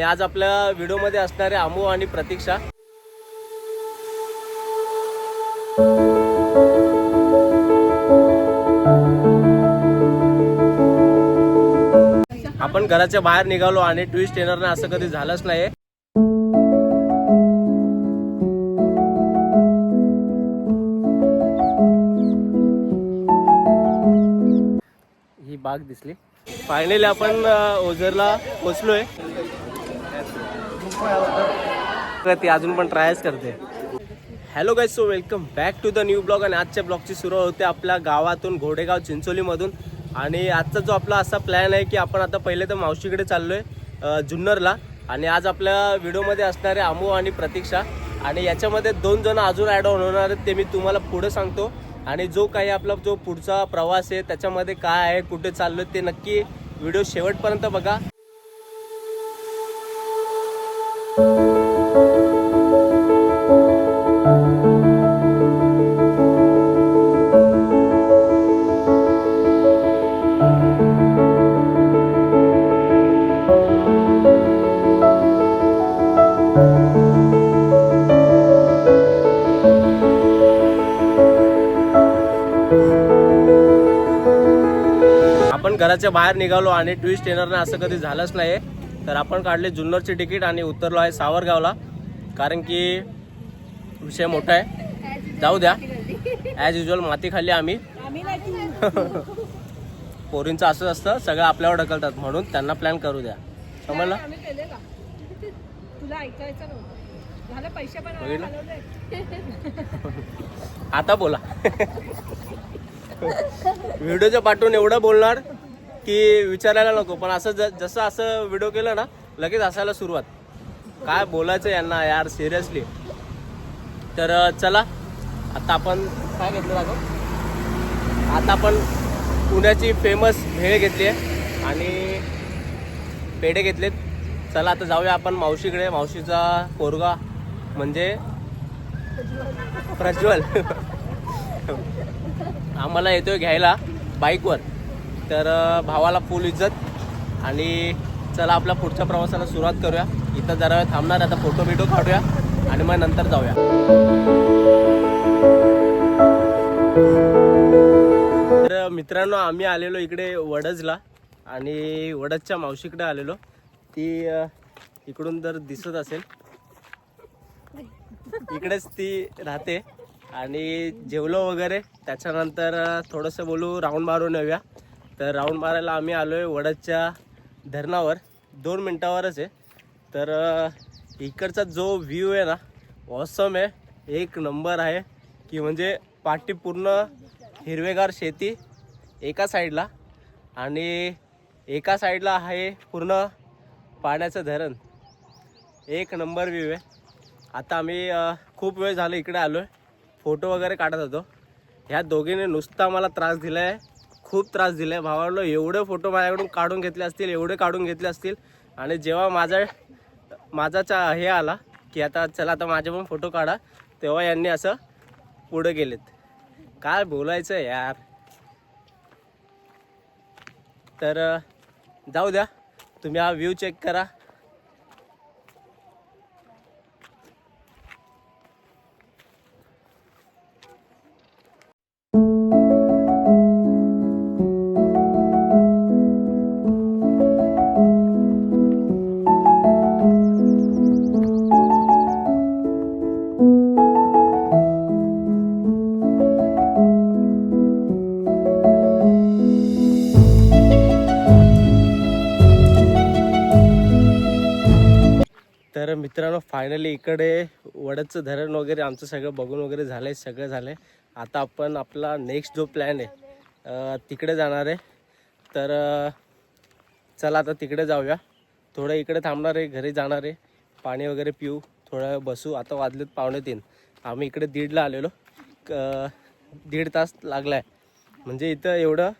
आज आपल्या व्हिडिओमध्ये असणारे अमू आणि प्रतीक्षा. आपण घराच्या बाहेर निघालो आणि ट्विस्ट येणार नाही असं कधी झालंच नाही. ही बाग दिसली. फायनली आपण ओझरला पोचलोय. ती अजून पण ट्रायच करते. Hello guys, so welcome back to the new blog. आणि आजच्या ब्लॉगची सुरुवात होते आपल्या गावातून, घोडेगाव चिंचोलीमधून. आणि आजचा जो आपला असा प्लॅन आहे की आपण आता पहिले तर मावशीकडे चाललोय जुन्नरला. आणि आज आपल्या व्हिडिओमध्ये असणारे अमू आणि प्रतीक्षा. आणि याच्यामध्ये 2 जण अजून ॲड ऑन होणार आहेत, ते मी तुम्हाला पुढे सांगतो. आणि जो काही आपला जो पुढचा प्रवास आहे त्याच्यामध्ये काय आहे, कुठे चाललोय, ते नक्की व्हिडिओ शेवटपर्यंत बघा. आपण घराच्या बाहेर निघालो आणि ट्विस्ट येणार नाही असं कधी झालंच नाही. तर आपण काढले जुन्नरची तिकीट आणि उतरलो आहे सावरगावला. कारण की विषय मोठा आहे. जाऊ द्या, ॲज युजल माती खाल्ली आम्ही. पोरींचं असंच असतं, सगळं आपल्यावर ढकलतात, म्हणून त्यांना प्लॅन करू द्या. समजलं? आता बोला. व्हिडिओच्या पाठवून एवढं बोलणार की विचारायला नको. पण असं जसं असं व्हिडिओ केलं ना, लगेच हसायला सुरुवात. काय बोलायचं यांना यार, सिरियसली. तर चला, आता आपण काय घेतलं दाखव. आता आपण पुण्याची फेमस भेळ घेतली आहे आणि पेढे घेतलेत. चला आता जाऊया आपण मावशीकडे. मावशीचा पोरगा म्हणजे प्रज्वल आम्हाला येतोय घ्यायला बाईकवर. तर भावाला फुल इज्जत. आणि चला आपल्या पुढच्या प्रवासाला सुरुवात करूया. इथं जरा वेळ थांबणार, आता फोटो बिटो काढूया आणि मग नंतर जाऊया. तर मित्रांनो, आम्ही आलेलो इकडे वडजला आणि वडजच्या मावशीकडे आलेलो. ती इकडून जर दिसत असेल, इकडेच ती राहते. आणि जेवलो वगैरे, त्याच्यानंतर थोडंसं बोलू, राऊंड मारून येऊया. तर राऊंड मारायला आम्ही आलो आहे वडदच्या धरणावर. 2 मिनटावरच आहे. तर इकडचा जो व्ह्यू आहे ना, ऑसम आहे. एक नंबर आहे की म्हणजे पाठी पूर्ण हिरवेगार शेती एका साईडला आणि एका साईडला आहे पूर्ण पाण्याचं धरण. एक नंबर व्ह्यू आहे. आता आम्ही खूप वेळ झालं इकडे आलो आहे, फोटो वगैरे काढत होतो. ह्या दोघींनी नुसता मला त्रास दिला आहे, खूप त्रास दिला आहे. भावाला एवढे फोटो माझ्याकडून काढून घेतले असतील, एवढे काढून घेतले असतील. आणि जेव्हा माझा हे आला की आता चला आता माझे पण फोटो काढा, तेव्हा यांनी असं पुढे गेलेत. काय बोलायचं यार. तर जाऊ द्या, तुम्ही हा व्ह्यू चेक करा. तर मित्रांनो, फायनली इकडे वडदचं धरण वगैरे आमचं सगळं बघून वगैरे झालं आहे, सगळं झालं आहे. आता आपण आपला नेक्स्ट जो प्लॅन आहे तिकडे जाणार आहे. तर चला आता तिकडे जाऊया. थोडं इकडे थांबणार आहे, घरी जाणार आहे, पाणी वगैरे पिऊ, थोडा वेळ बसू. आता वाजलेत 2:45. आम्ही इकडे 1:30ला आलेलो. 1.5 तास लागला आहे. म्हणजे इथं एवढं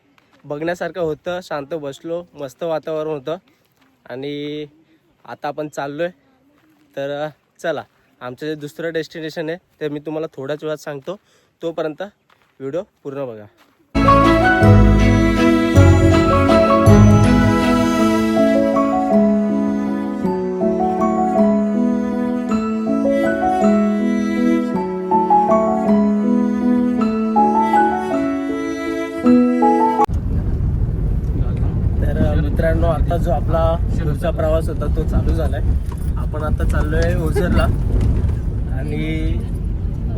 बघण्यासारखं होतं. शांत बसलो, मस्त वातावरण होतं. आणि आता आपण चाललो आहे. तर चला, आमचं जे दुसरं डेस्टिनेशन आहे ते मी तुम्हाला थोड्याच वेळात सांगतो. तोपर्यंत व्हिडिओ पूर्ण बघा. पुढचा प्रवास होता तो चालू झालाय. आपण आता चाललोय ओझरला आणि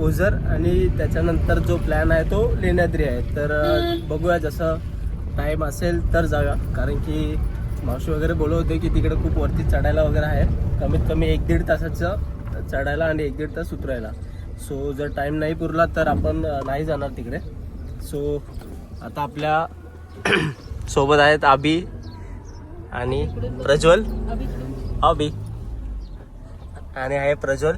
ओझर आणि त्याच्यानंतर जो प्लॅन आहे तो लेण्याद्री आहे. तर बघूया जसं टाईम असेल तर जाऊया, कारण की मावशी वगैरे बोलत होते की तिकडे खूप वरती चढायला वगैरे आहे, कमीत कमी 1-1.5 तासाचं चढायला आणि 1-1.5 तास उतरायला. सो जर टाईम नाही पुरला तर आपण नाही जाणार तिकडे. सो आता आपल्या सोबत आहेत आबी आणि प्रज्वल, आबी आणि आहे प्रज्वल,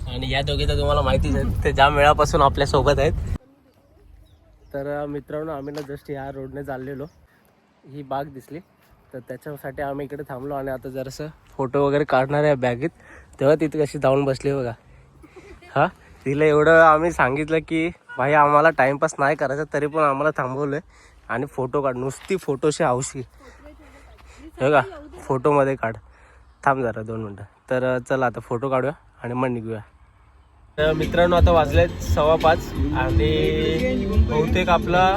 आणि या दोघे तर तुम्हाला माहितीच आहे, ते ज्या वेळापासून आपल्या सोबत आहेत. तर मित्रांनो, आम्ही ना जस्ट या रोडने चाललेलो, ही बाग दिसली तर त्याच्यासाठी आम्ही इकडे थांबलो आणि आता जरासं फोटो वगैरे काढणार आहे बॅगेत. तेव्हा तिथे कशी जाऊन बसली बघा. हां, तिला एवढं आम्ही सांगितलं की भाई आम्हाला टाईमपास नाही करायचा, तरी पण आम्हाला थांबवलं आणि फोटो काढ, नुसती फोटोशी हौशी. हे का फोटोमध्ये काढ, थांब जरा 2 मिनटं. तर चला आता फोटो काढूया आणि मग निघूया. तर मित्रांनो, आता वाजलेत 5:15 आणि बहुतेक आपला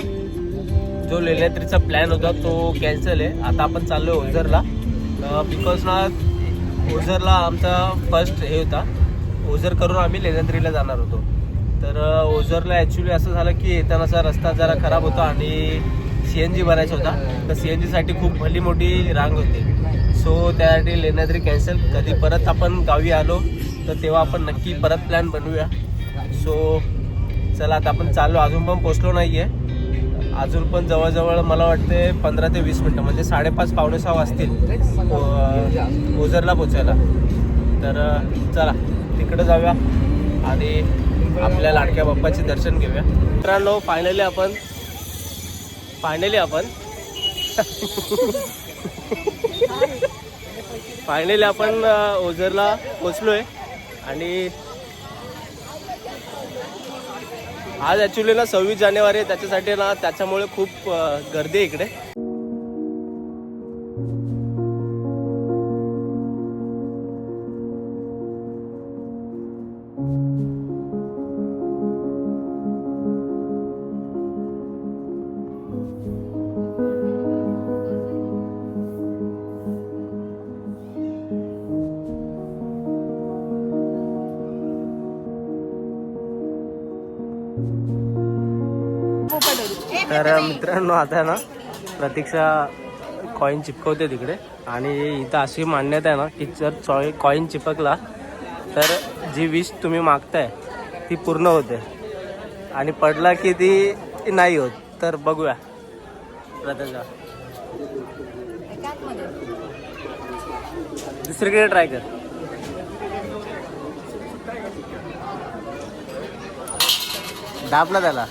जो लेण्याद्रीचा प्लॅन होता तो कॅन्सल आहे. आता आपण चाललो आहे ओझरला, बिकॉज ना ओझरला आमचा फर्स्ट हे होता, ओझर करून आम्ही लेण्याद्रीला जाणार होतो. तर ओझरला ॲक्च्युली असं झालं की येतानाचा रस्ता जरा खराब होता आणि CNG भरायचा होता. तर CNGसाठी खूप भली मोठी रांग होती. सो त्यासाठी लेण्याद्री कॅन्सल. कधी परत आपण गावी आलो तर तेव्हा आपण नक्की परत प्लॅन बनवूया. सो चला आता आपण चाललो, अजून पण पोचलो नाही आहे. अजून पण जवळजवळ मला वाटते 15 ते 20 मिनटं, म्हणजे 5:30 पावणे 6 वाजतील ओझरला पोचायला. तर चला तिकडे जाऊया आणि आपल्या लाडक्या बाप्पाचे दर्शन घेऊया. मित्रांनो, फायनली आपण ओझरला पोचलोय. आणि आज ॲक्च्युली ना 26 जानेवारी आहे, त्याच्यासाठी ना त्याच्यामुळे खूप गर्दी आहे इकडे. तर मित्रांनो, आता ना प्रतीक्षा कॉईन चिपकवते तिकडे, आणि इथं अशी मान्यता आहे ना की जर कॉईन चिपकला तर जी विश तुम्ही मागताय ती पूर्ण होते, आणि पडला की ती नाही होत. तर बघूया प्रतीक्षा, दुसरीकडे ट्राय कर. दाबला त्याला.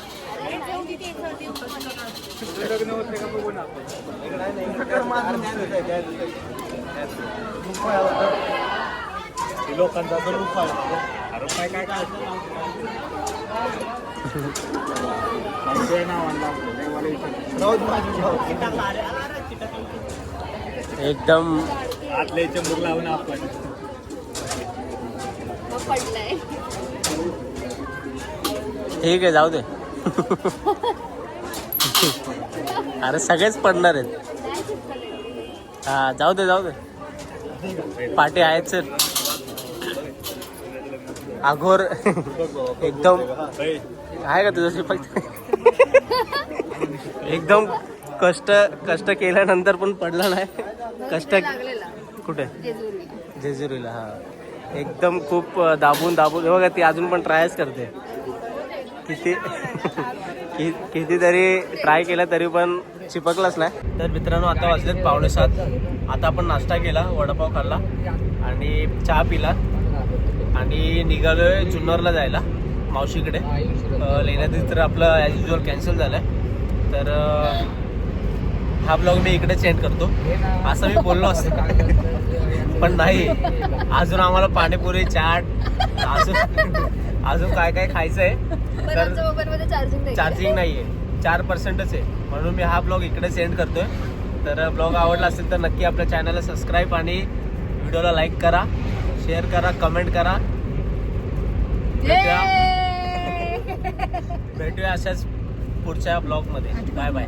लोकांचा एकदम आतले चंबूर लावून आपण ठीक आहे, जाऊ दे. अरे सगळेच पडणार आहेत. हा, जाऊ दे, पाठी आहेच आघोर. एकदम आहे का तुझ्याशी फक्त एकदम कष्ट केल्यानंतर पण पडला नाही. कष्ट कुठे? जेजुरीला. हा, एकदम खूप दाबून बघा, ती अजून पण ट्रायच करते. कितीतरी ट्राय केला तरी पण चिपकलाच नाही. तर मित्रांनो, आता वाजलेत 6:45. आता आपण नाश्ता केला, वडापाव खाल्ला आणि चहा पिला आणि निघालोय जुन्नरला जायला मावशीकडे. लेण्याद्री तर आपलं ॲज युजल कॅन्सल झालं आहे. तर हा ब्लॉग मी इकडेच एंड करतो असं मी बोललो असतं, पण नाही, अजून आम्हाला पाणीपुरी, चाट, अजून काय खायचं आहे. तर चार्जिंग नाही आहे, 4%च आहे, म्हणून मी हा ब्लॉग इकडेच एंड करतोय. तर ब्लॉग आवडला असेल तर नक्की आपल्या चॅनलला सबस्क्राईब आणि व्हिडिओला लाईक करा, शेअर करा, कमेंट करा. भेटूया अशाच पुढच्या ब्लॉगमध्ये. Bye bye.